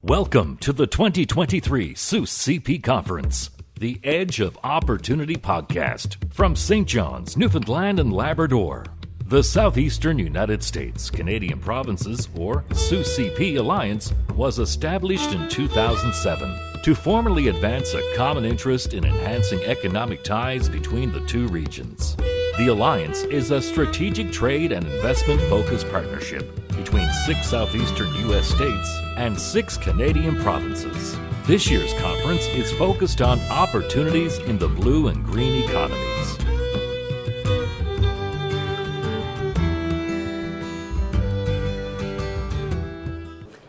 Welcome to the 2023 SUS CP Conference, the Edge of Opportunity podcast from St. John's, Newfoundland and Labrador. The Southeastern United States Canadian Provinces, or SUS CP Alliance, was established in 2007 to formally advance a common interest in enhancing economic ties between the two regions. The Alliance is a strategic trade and investment-focused partnership between 6 southeastern U.S. states and 6 Canadian provinces. This year's conference is focused on opportunities in the blue and green economies.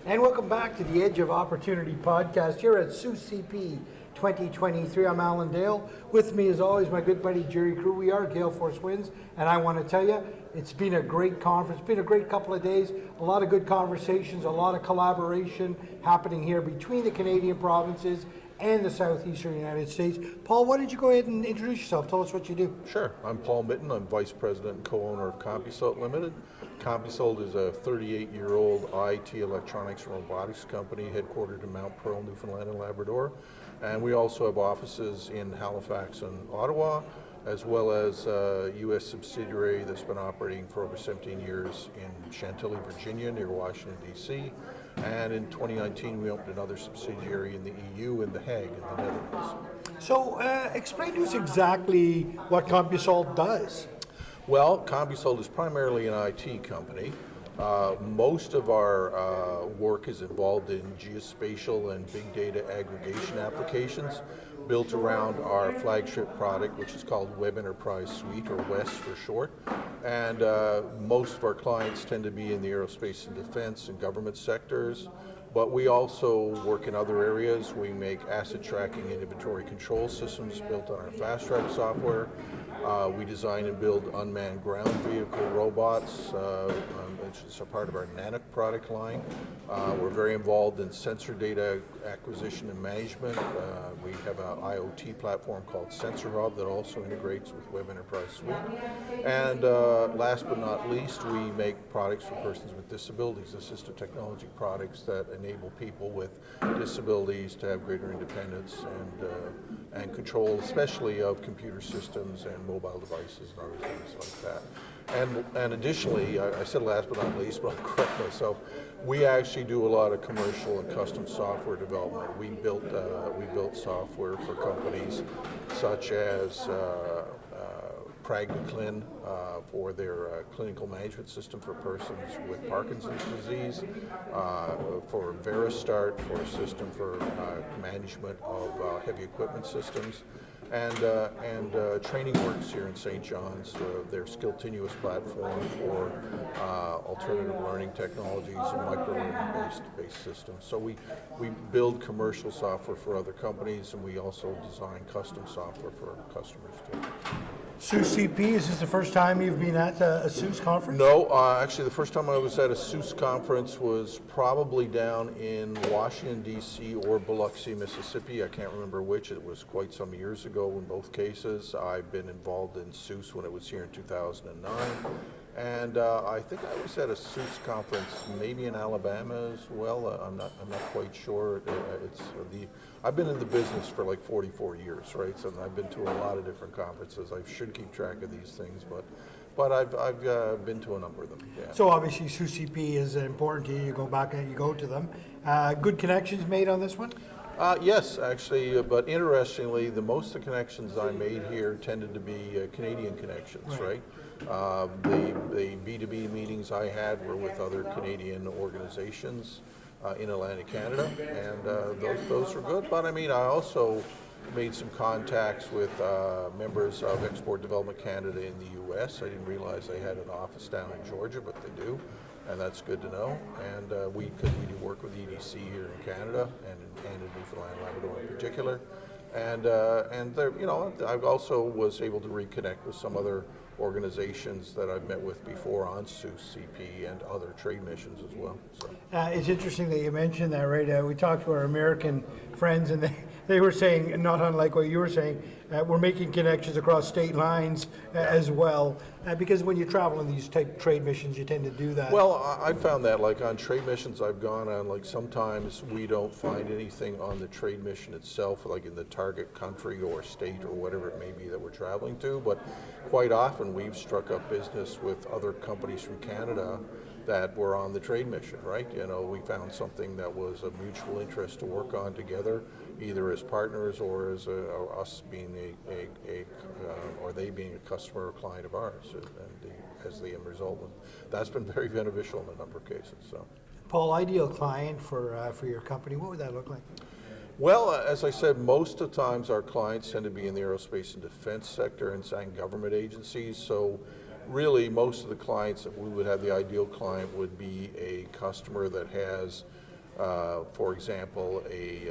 And welcome back to the Edge of Opportunity podcast here at SUS CP 2023. I'm Alan Dale. With me, as always, my good buddy Jerry Crew. We are Gale Force Winds, and I want to tell you, it's been a great conference. It's been a great couple of days. A lot of good conversations, a lot of collaboration happening here between the Canadian provinces and the Southeastern United States. Paul, why don't you go ahead and introduce yourself? Tell us what you do. Sure. I'm Paul Mitten. I'm Vice President and co-owner of Compusult Limited. Compusult is a 38-year-old IT electronics and robotics company headquartered in Mount Pearl, Newfoundland and Labrador. And we also have offices in Halifax and Ottawa, as well as a U.S. subsidiary that's been operating for over 17 years in Chantilly, Virginia, near Washington, D.C. And in 2019, we opened another subsidiary in the EU in The Hague, in the Netherlands. So explain to us exactly what Compusult does. Well, Compusult is primarily an IT company. Most of our work is involved in geospatial and big data aggregation applications built around our flagship product, which is called Web Enterprise Suite, or WES for short. And most of our clients tend to be in the aerospace and defense and government sectors, but we also work in other areas. We make asset tracking and inventory control systems built on our Fast Track software. We design and build unmanned ground vehicle robots, which is a part of our Nanook product line. We're very involved in sensor data acquisition and management. We have an IoT platform called Sensor Hub that also integrates with Web Enterprise Suite. And last but not least, we make products for persons with disabilities, assistive technology products that enable people with disabilities to have greater independence and control, especially of computer systems and mobile devices and other things like that. And additionally, I said last but not least, but I'll correct myself, we actually do a lot of commercial and custom software development. We built software for companies such as Pragniclin for their clinical management system for persons with Parkinson's disease, for Veristart for a system for management of heavy equipment systems, and TrainingWorks here in St. John's, their Skilltinuous platform for alternative learning technologies and micro-learning-based systems. So we build commercial software for other companies, and we also design custom software for our customers too. SUS CP, is this the first time you've been at a SUS conference? No, actually the first time I was at a SUS conference was probably down in Washington, D.C. or Biloxi, Mississippi. I can't remember which. It was quite some years ago in both cases. I've been involved in SUS when it was here in 2009. And I think I was at a SUS conference, maybe in Alabama as well. I'm not quite sure. I've been in the business for like 44 years, right? So I've been to a lot of different conferences. I should keep track of these things, but I've been to a number of them. Yeah. So obviously SUS CP is important to you. You go back and you go to them. Good connections made on this one? Yes, actually, but interestingly, the most of the connections I made here tended to be Canadian connections, right? The B2B meetings I had were with other Canadian organizations in Atlantic Canada, and those were good. But I mean, I also made some contacts with members of Export Development Canada in the U.S. I didn't realize they had an office down in Georgia, but they do. And that's good to know. And we do work with EDC here in Canada and in Newfoundland and Labrador in particular. And there, you know, I also was able to reconnect with some other organizations that I've met with before on SUS CP and other trade missions as well. So. It's interesting that you mentioned that, right? We talked to our American friends, and they were saying, not unlike what you were saying, we're making connections across state lines as well, because when you travel on these type trade missions, you tend to do that. Well, I found that, like on trade missions I've gone on, like sometimes we don't find anything on the trade mission itself, like in the target country or state or whatever it may be that we're traveling to, but quite often we've struck up business with other companies from Canada that were on the trade mission, right? You know, we found something that was of mutual interest to work on together, either as partners or as or us being or they being a customer or client of ours, as the end result. And that's been very beneficial in a number of cases. So, Paul, ideal client for your company, what would that look like? well, as I said, most of the times our clients tend to be in the aerospace and defense sector and government agencies. So really, most of the clients that we would have, the ideal client would be a customer that has, for example, a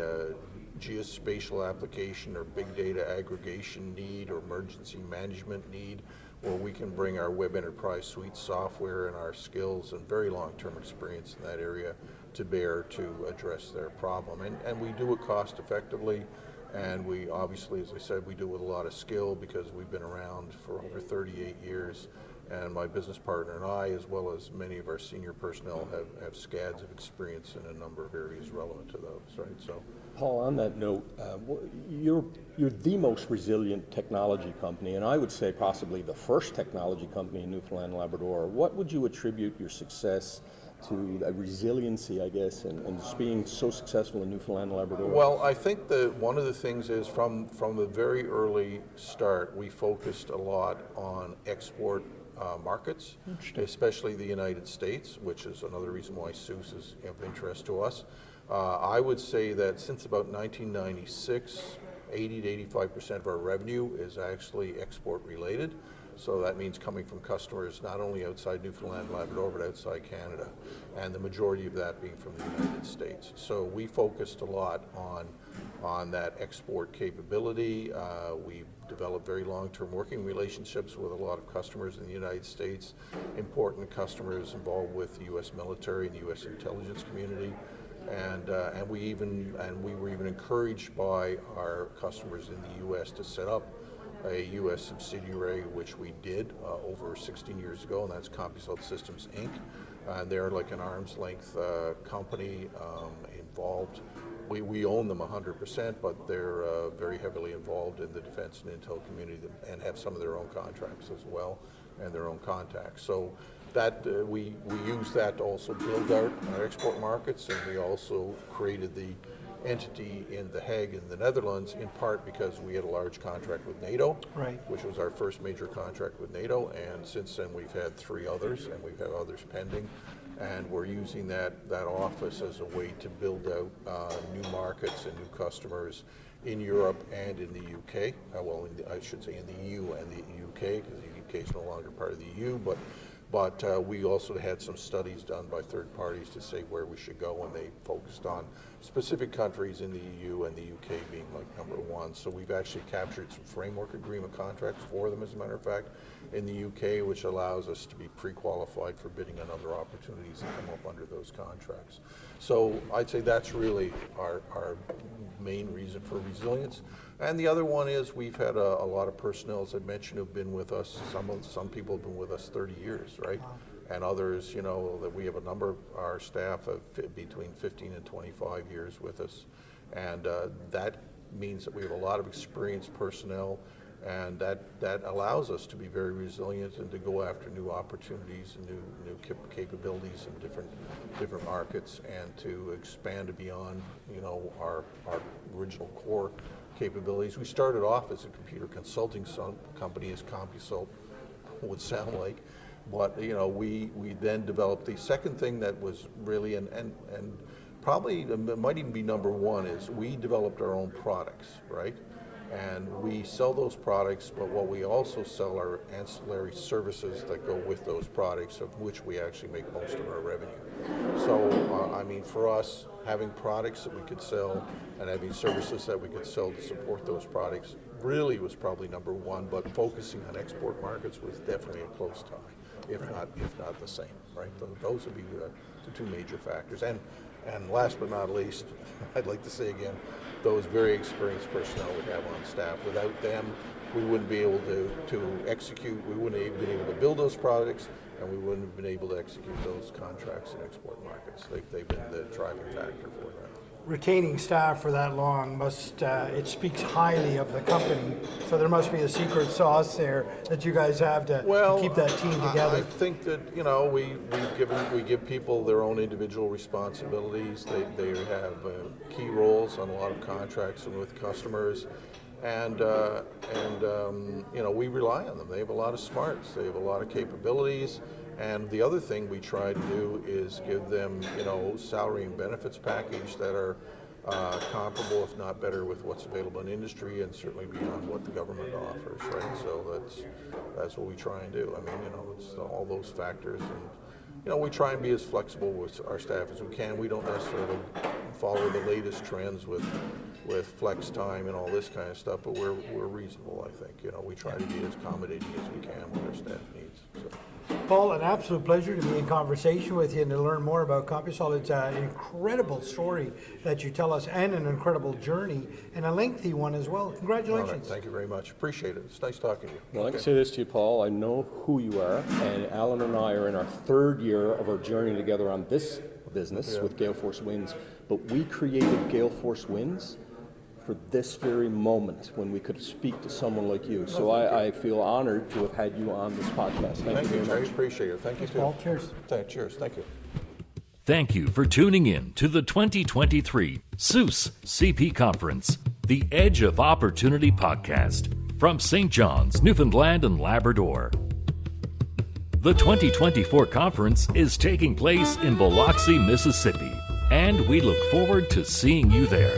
geospatial application or big data aggregation need or emergency management need, where we can bring our Web Enterprise Suite software and our skills and very long-term experience in that area to bear to address their problem. And we do it cost effectively. And we obviously, as I said, we do it with a lot of skill because we've been around for over 38 years. And my business partner and I, as well as many of our senior personnel, have scads of experience in a number of areas relevant to those, right? So, Paul, on that note, you're the most resilient technology company, and I would say possibly the first technology company in Newfoundland and Labrador. What would you attribute your success to, the resiliency, I guess, and just being so successful in Newfoundland and Labrador? well, I think that one of the things is from the very early start, we focused a lot on export markets, especially the United States, which is another reason why SUSE is of interest to us. I would say that since about 1996, 80 to 85% of our revenue is actually export related. So that means coming from customers not only outside Newfoundland and Labrador, but outside Canada, and the majority of that being from the United States. So we focused a lot on that export capability. We've developed very long-term working relationships with a lot of customers in the United States, important customers involved with the U.S. military and the U.S. intelligence community. And we were even encouraged by our customers in the U.S. to set up a U.S. subsidiary, which we did over 16 years ago, and that's Compusult Systems, Inc. And they're like an arm's length company involved. We own them 100%, but they're very heavily involved in the defense and intel community and have some of their own contracts as well and their own contacts. So that we use that to also build out our export markets, and we also created the entity in The Hague in the Netherlands, in part because we had a large contract with NATO, Right. which was our first major contract with NATO, and since then we've had 3 others, and we've had others pending, and we're using that office as a way to build out new markets and new customers in Europe and in the UK. I should say in the EU and the UK, because the UK is no longer part of the EU, but we also had some studies done by third parties to say where we should go, and they focused on specific countries in the EU and the UK being like number 1. So we've actually captured some framework agreement contracts for them, as a matter of fact, in the UK, which allows us to be pre-qualified for bidding on other opportunities that come up under those contracts. So I'd say that's really our main reason for resilience. And the other one is we've had a lot of personnel, as I mentioned, who've been with us. Some people have been with us 30 years, right? Wow. And others, you know, that we have a number of our staff of between 15 and 25 years with us. And that means that we have a lot of experienced personnel, and that allows us to be very resilient and to go after new opportunities and new capabilities in different markets, and to expand beyond, you know, our original core capabilities. We started off as a computer consulting company, as Compusult would sound like, but you know, we then developed the second thing that was really and probably it might even be number 1 is we developed our own products, right? And we sell those products, but what we also sell are ancillary services that go with those products, of which we actually make most of our revenue. So, I mean, for us, having products that we could sell and having services that we could sell to support those products really was probably number 1, but focusing on export markets was definitely a close tie, if not the same, right? Those would be the 2 major factors. And And last but not least, I'd like to say again, those very experienced personnel we have on staff. Without them, we wouldn't be able to execute, we wouldn't have been able to build those products, and we wouldn't have been able to execute those contracts in export markets. They've been the driving factor for that. Retaining staff for that long must, it speaks highly of the company, so there must be a secret sauce there that you guys have to keep that team together. I think that, we give people their own individual responsibilities. They have key roles on a lot of contracts and with customers, and we rely on them. They have a lot of smarts, they have a lot of capabilities. And the other thing we try to do is give them, salary and benefits package that are comparable, if not better, with what's available in industry, and certainly beyond what the government offers, right? So that's what we try and do. I mean, it's all those factors, and we try and be as flexible with our staff as we can. We don't necessarily follow the latest trends with flex time and all this kind of stuff, but we're reasonable, I think. We try to be as accommodating as we can with our staff needs. So. Paul, an absolute pleasure to be in conversation with you and to learn more about Compusult. It's an incredible story that you tell us, and an incredible journey, and a lengthy one as well. Congratulations. Right, thank you very much. Appreciate it. It's nice talking to you. Well, I can say this to you, Paul. I know who you are, and Alan and I are in our third year of our journey together on this business with Gale Force Winds, but we created Gale Force Winds for this very moment when we could speak to someone like you. So I feel honored to have had you on this podcast. Thank you very much. I appreciate it. Thank you, too. Paul, cheers. Cheers. Thank you. Thank you for tuning in to the 2023 SUSE CP Conference, the Edge of Opportunity podcast from St. John's, Newfoundland and Labrador. The 2024 conference is taking place in Biloxi, Mississippi, and we look forward to seeing you there.